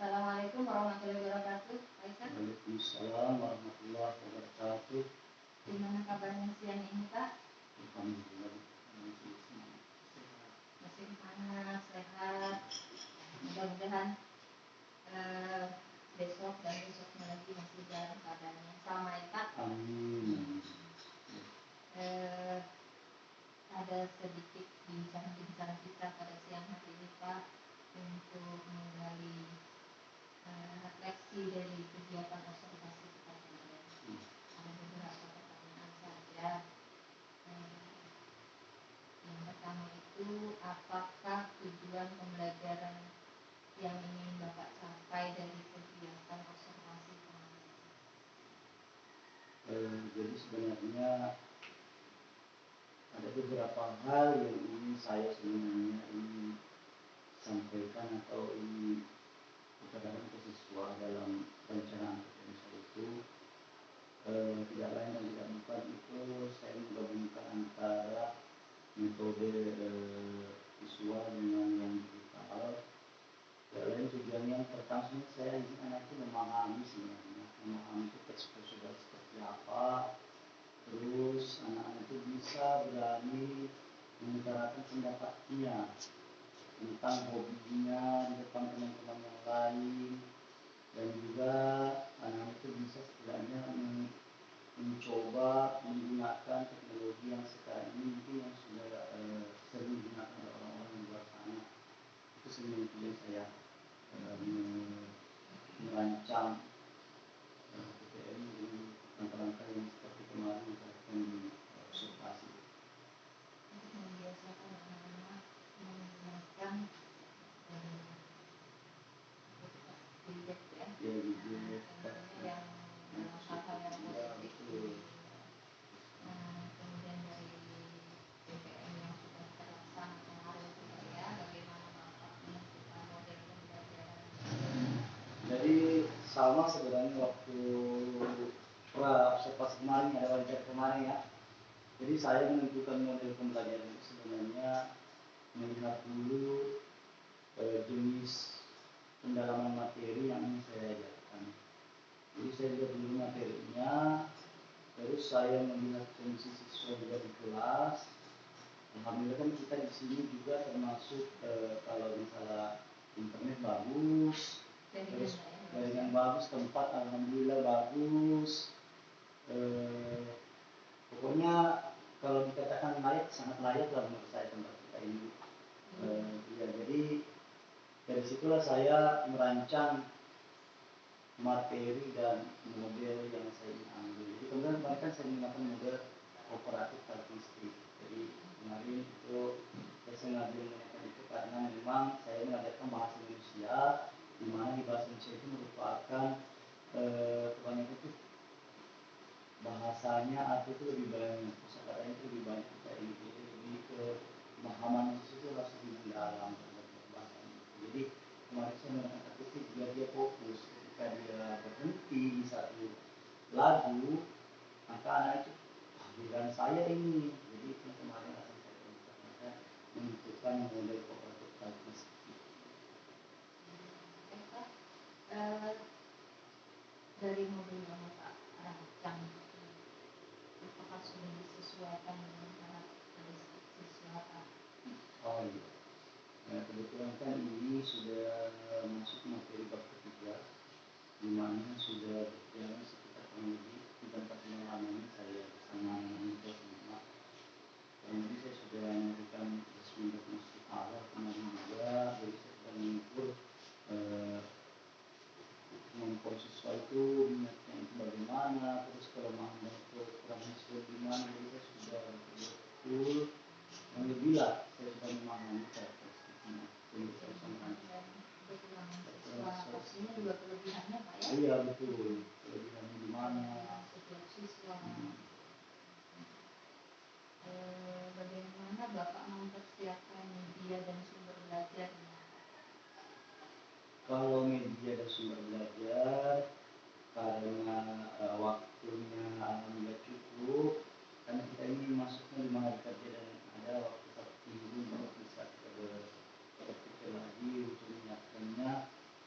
Assalamualaikum warahmatullahi wabarakatuh. Aisyah. Waalaikumsalam warahmatullahi wabarakatuh. Gimana kabarnya siang ini, Pak? Alhamdulillah. Masih panas, sehat. Mudah-mudahan besok dan besoknya lagi masih dalam keadaan yang sama ya, Pak. Amin. Ada sedikit bincang-bincang kita pada siang hari ini, Pak, untuk menggali refleksi dari kegiatan observasi kita kemarin. Ada beberapa pertanyaan saja. Yang pertama itu, apakah tujuan pembelajaran yang ingin Bapak capai dari kegiatan observasi kemarin? Jadi sebenarnya ada beberapa hal yang ingin saya sebenarnya ingin sampaikan atau ingin utarakan ke siswa dalam perencanaan saya itu tidak lain dan tidak bukan itu saya menggabungkan antara metode visual dengan yang digital. Lain tujuan yang pertama saya ingin anak itu memahami itu teks prosedur seperti apa. Terus anak-anak itu bisa berani mengutarakan pendapatnya tentang hobinya di depan teman-teman yang lain, dan juga anak-anak itu bisa setidaknya mencoba menggunakan teknologi yang sekarang ini mungkin yang sudah sering digunakan oleh orang-orang di luar sana. Itu sebenarnya tujuan saya merancang PTM di rangka-rangka yang seperti kemarin kita observasi. Membiasakan anak-anak menggunakan gadget ya, yang hal-hal yang positif. Kemudian dari PPM yang sudah terlaksana kemarin juga ya, bagaimana Bapak menentukan model pembelajaran? Jadi sama sebenarnya waktu observasi kemarin, ada wawancara kemarin ya. Jadi saya menentukan model pembelajaran itu sebenarnya melihat dulu jenis pendalaman materi yang ingin saya ajarkan. Jadi saya lihat dulu materinya, terus saya melihat kondisi siswa juga di kelas. Alhamdulillah kan kita di sini juga termasuk kalau misalnya internet bagus, terus jaringan bagus, tempat alhamdulillah bagus. Pokoknya kalau dikatakan layak, sangat layak lah menurut saya tempat kita ini. Ya, jadi dari situlah saya merancang materi dan model yang saya ingin ambil. Jadi kemudian kemarin kan saya menggunakan model kooperatif artistik. Jadi kemarin itu saya sengaja menggunakan itu karena memang saya mengadakan bahasa Indonesia, di mana di bahasa Indonesia itu merupakan kebanyakan itu bahasanya atau itu lebih banyak, kosakatanya itu lebih banyak, kita ini lebih ke pemahaman itu harus lebih mendalam terhadap bahasa itu. Jadi kemarin saya menggunakan artistik biar dia fokus. Ketika dia berhenti di satu lagu, maka anak itu dan saya ini, jadi itu kemarin akan saya lakukan, menentukan model kooperatif artistik. Dari model yang Bapak rancang, apakah sudah disesuaikan dengan karakteristik siswa Pak? Oh iya. Nah, kebetulan kan ini sudah masuk materi bab ketiga, di mana sudah berjalan sekitar kurang lebih 3-4 bulan lamanya saya bersama anak-anak SMA. Kurang lebih saya sudah memberikan resmi diagnostik awal kemarin juga, jadi saya sudah mengukur kemampuan siswa itu, minatnya itu bagaimana, terus kelemahan dan kekurangan siswa bagaimana. Jadi saya sudah betul yang lebih lah, saya sudah memahami karakteristiknya. Jadi saya sampaikan kekurangan siswa pastinya juga kelebihannya Pak ya? Iya betul, kelebihannya di mana setiap siswa. Bagaimana Bapak mempersiapkan media dan sumber belajarnya? Kalau media dan sumber belajar, karena waktunya alhamdulillah cukup, karena kita ini masuknya 5 hari kerja dan ada waktu 1 minggu untuk bisa kita berpikir lagi untuk menyiapkannya.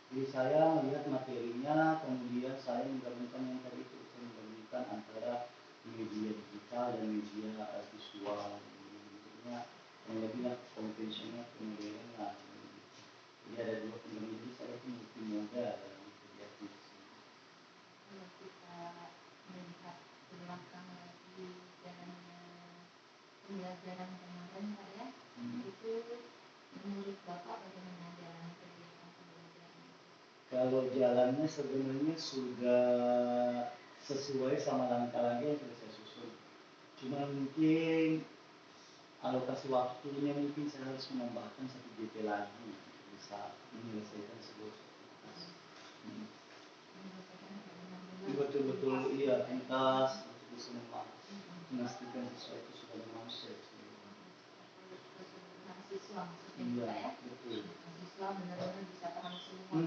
Jadi saya melihat materinya, kemudian saya menggabungkan yang tadi itu, saya menggabungkan antara media digital dan media visual. Bentuknya yang lebih konvensional kemudian lah. Jadi ada dua pembagian, jadi saya itu multimoda dalam kegiatan itu. Kalau kita melihat ke belakang lagi jalannya pembelajaran kemarin Pak ya, itu menurut Bapak bagaimana jalan kegiatan pembelajaran itu? Kalau jalannya sebenarnya sudah sesuai sama langkah-langkah yang sudah saya susun. Cuma mungkin alokasi waktunya mungkin saya harus menambahkan 1 GP lagi bisa menyelesaikan sebuah aktivitas. Betul-betul iya, tuntas untuk bisa memastikan sesuatu sudah bermanfaat. Siswa maksudnya Iya, ya? betul. Siswa benar-benar bisa paham semua.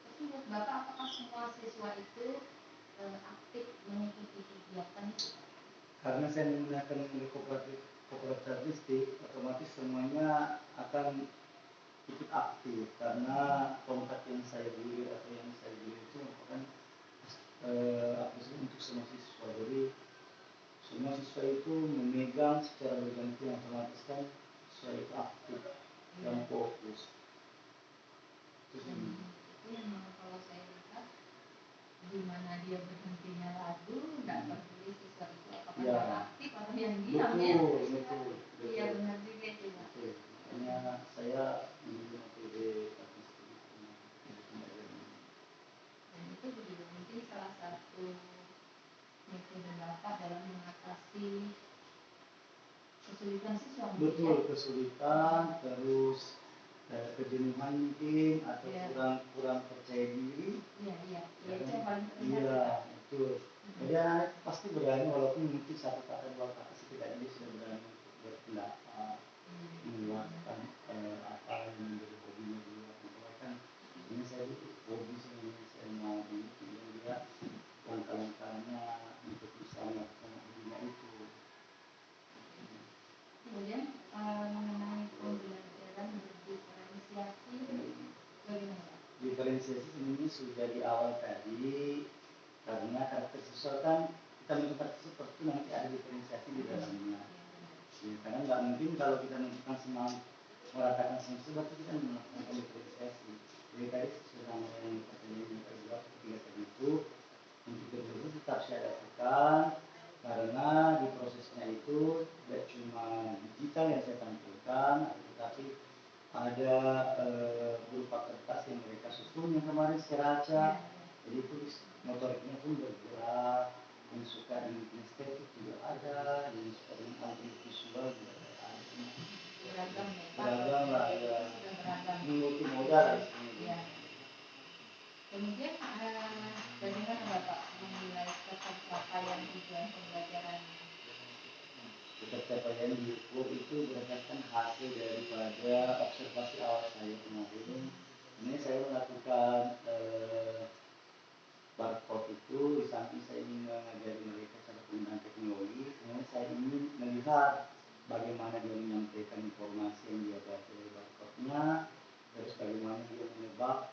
Tapi menurut Bapak apakah semua siswa itu aktif mengikuti kegiatan itu? Karena saya menggunakan kooperatif statistik, otomatis semuanya akan ikut aktif karena tongkat yang saya beli atau yang saya beli itu merupakan untuk semua siswa. Jadi semua siswa itu memegang secara bergantian, otomatis kan siswa itu aktif dan fokus. Itu memang kalau saya lihat di mana dia berhentinya lagu, nggak peduli siswa itu apakah yang aktif atau yang diam ya. Betul. Iya benar juga itu Pak. Betul. Makanya saya mengambil metode statistik. Dan itu juga mungkin salah satu metode Bapak dalam mengatasi kesulitan siswa. Betul, kesulitan, terus kejenuhan mungkin atau kurang percaya diri. Iya, itu yang paling penting. Iya, betul. Jadi anak pasti berani walaupun mungkin 1 kata 2 kata setidaknya dia sudah berani untuk berpendapat, mengeluarkan apa yang menjadi hobinya dia. Karena kan ini saya hobi sebenarnya saya mau ini, kemudian dia langkah-langkahnya untuk bisa melakukan hobinya itu. Kemudian mengenai pembelajaran berdiferensiasi bagaimana? Diferensiasi sebenarnya sudah di awal tadi, karena karakter siswa kan kita menentukan seperti nanti ada diferensiasi di dalamnya. Ya, karena nggak mungkin kalau kita menentukan semua meratakan semua berarti kita melakukan diferensiasi. Jadi tadi sudah yang pertanyaan yang kedua, ketiga tadi itu untuk itu tetap saya lakukan karena di prosesnya itu tidak cuma digital yang saya tampilkan, tetapi ada berupa kertas yang mereka susun yang kemarin saya baca. Jadi itu motoriknya pun bergerak, yang suka dengan kinestetik juga ada, yang suka dengan audiovisual juga ada. Beragam lah ya, multimodal ya. Kemudian bagaimana Bapak menilai pencapaian tujuan pembelajaran? Pencapaian diukur itu berdasarkan hasil daripada observasi awal saya kemarin. Ini saya melakukan barcode itu di samping saya ingin mengajari mereka cara penggunaan teknologi, kemudian saya ingin melihat bagaimana dia menyampaikan informasi yang dia baca dari barcode-nya, terus bagaimana dia menebak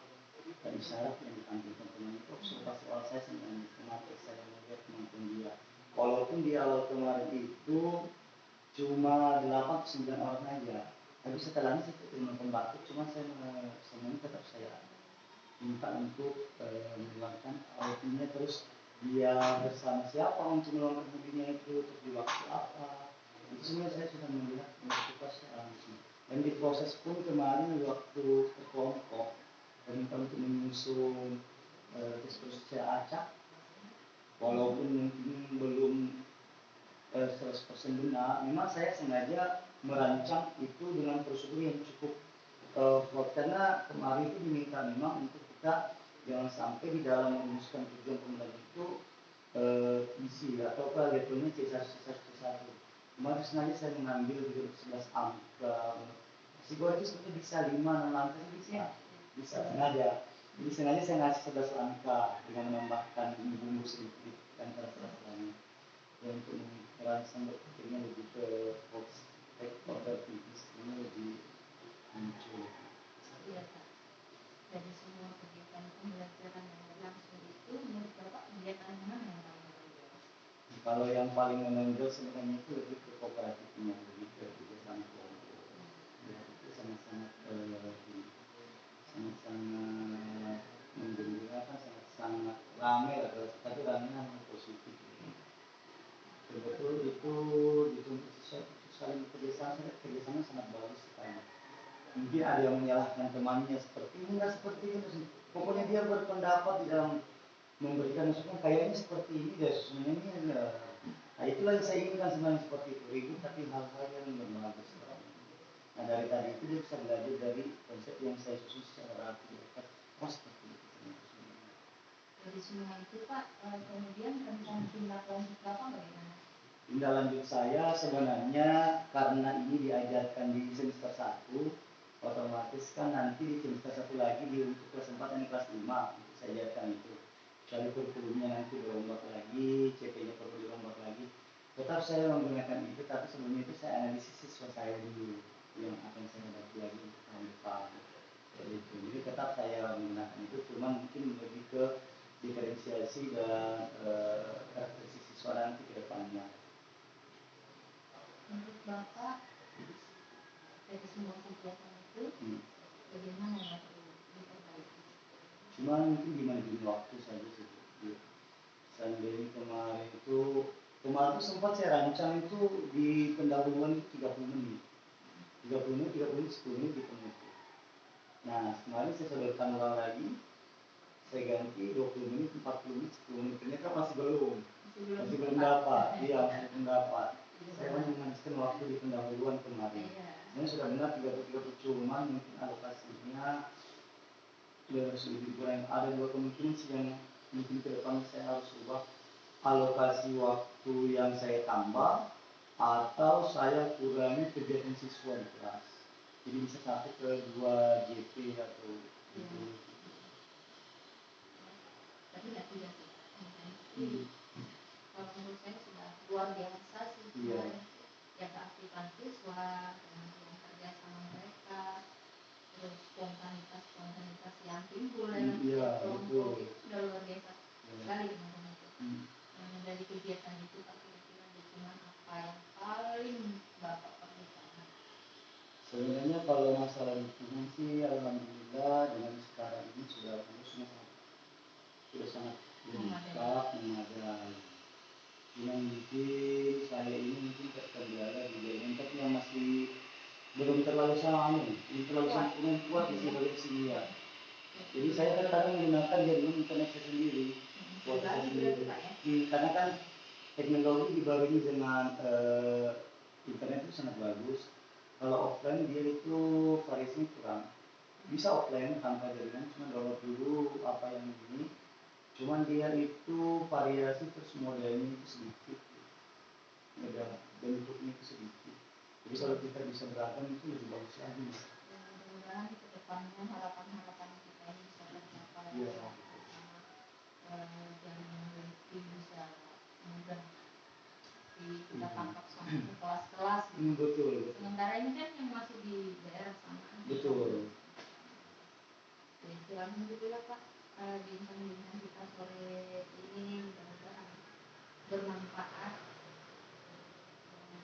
dan isyarat yang ditampilkan teman itu. Observasi awal saya sebenarnya kemarin saya melihat kemampuan dia. Walaupun di awal kemarin itu cuma 8-9 orang aja, tapi setelahnya saya terima pembaku, cuma saya semuanya tetap saya minta untuk menghilangkan audionya, terus dia bersama siapa untuk melakukan hobinya itu, terus di waktu apa, itu semua saya sudah melihat aktivitasnya langsung. Dan di proses pun kemarin waktu kelompok minta untuk menyusun diskursus secara acak, walaupun mungkin belum 100% benar, memang saya sengaja merancang itu dengan prosedur yang cukup karena kemarin itu diminta memang untuk kita jangan sampai di dalam merumuskan tujuan pembelajaran itu isi atau apa levelnya C1, C1. Kemarin sengaja saya mengambil 11 angka. Psikologi itu sebenarnya bisa 5-6 angka bisa sengaja. Jadi sengaja saya ngasih 11 angka dengan menambahkan bumbu sedikit dan rasa-rasanya untuk merangsang berpikirnya lebih ke stakeholder tipis, ini lebih muncul. Iya Pak. Dari semua pembelajaran yang langsung itu menurut Bapak kegiatan mana yang paling menonjol? Kalau yang paling menonjol sebenarnya itu lebih ke kooperatifnya, lebih ke kerjasama kelompok. Ya, itu sangat-sangat sangat-sangat menggembirakan, sangat-sangat ramai lah, tapi ramai yang positif. Betul itu dituntut sesuatu saling kerjasama sangat bagus sekali. Mungkin ada yang menyalahkan temannya seperti ini, enggak seperti itu. Pokoknya dia berpendapat di dalam memberikan masukan kayaknya seperti ini deh, sebenarnya enggak. Nah itulah yang saya inginkan sebenarnya, seperti itu, ribut tapi hal-hal yang berbagus. Nah dari tadi itu dia bisa belajar dari konsep yang saya susun secara rapi. Oh seperti itu. Dari semua itu Pak, kemudian rencana tindak lanjut Bapak bagaimana? Tindak lanjut saya sebenarnya karena ini diajarkan di semester 1, otomatis kan nanti di semester 1 lagi di untuk kelas 4 dan kelas 5 untuk saya ajarkan itu. Kecuali kurikulumnya nanti berombak lagi, CP-nya perlu dirombak lagi. Tetap saya menggunakan itu, tapi sebelumnya itu saya analisis siswa saya dulu yang akan saya hadapi lagi untuk tahun depan. Jadi tetap saya menggunakan itu, cuma mungkin lebih ke diferensiasi dan karakteristik siswa nanti ke depannya. Menurut Bapak dari semua kegiatan itu bagaimana yang perlu diperbaiki? Cuma mungkin di manajemen waktu saja sih. Seandainya kemarin sempat saya rancang itu di pendahuluan itu 30 menit. 30 menit, 10 menit di penutup. Nah, kemarin saya sodorkan ulang lagi, saya ganti 20 menit, 40 menit, 10 menit. Ternyata masih belum dapat. Iya, masih belum dapat. Saya hanya menghabiskan waktu di pendahuluan kemarin. Sebenarnya sudah benar 30 cuma mungkin alokasinya lebih kurang. Ada dua kemungkinan sih yang mungkin ke depan saya harus ubah, alokasi waktu yang saya tambah atau saya kurangi kegiatan siswa di kelas. Jadi bisa sampai ke 2 JP atau itu. Tapi tidak sih. Kalau menurut saya sudah luar biasa sih. Yang keaktifan siswa, yang kerja sama mereka, terus spontanitas yang timbul dalam kelompok itu sudah luar biasa sekali teman-teman itu. Dari kegiatan itu Pak, kira-kira dukungan apa yang paling Bapak perlukan? Sebenarnya kalau masalah dukungan sih alhamdulillah dengan sekarang ini sudah sangat lengkap, memadai. Yang mungkin saya ini mungkin terkendala di bagian tapi yang masih belum terlalu sempurna kuat di bagian sini ya. Jadi saya kadang menggunakan jaringan internet saya sendiri. Karena kan teknologi dibarengi dengan internet itu sangat bagus. Kalau offline dia itu variasinya kurang. Bisa offline tanpa jaringan, cuma download dulu apa yang ini. Cuman dia itu variasi terus modelnya itu sedikit. Beda bentuknya itu sedikit. Jadi kalau kita bisa beragam itu lebih bagus lagi. Mudah-mudahan ke depannya harapan-harapan kita ini bisa tercapai. Jaringan wifi bisa mudah kita tangkap sampai ke kelas-kelas. Betul. Sementara ini kan yang masih di daerah sana. Betul. Kurang gitu ya Pak, bincang-bincang kita sore ini mudah-mudahan bermanfaat.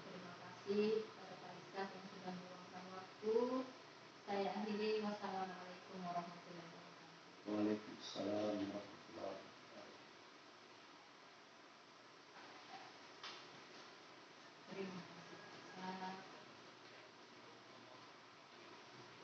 Terima kasih kepada Pak Ishak yang sudah meluangkan waktu. Saya akhiri, wassalamualaikum.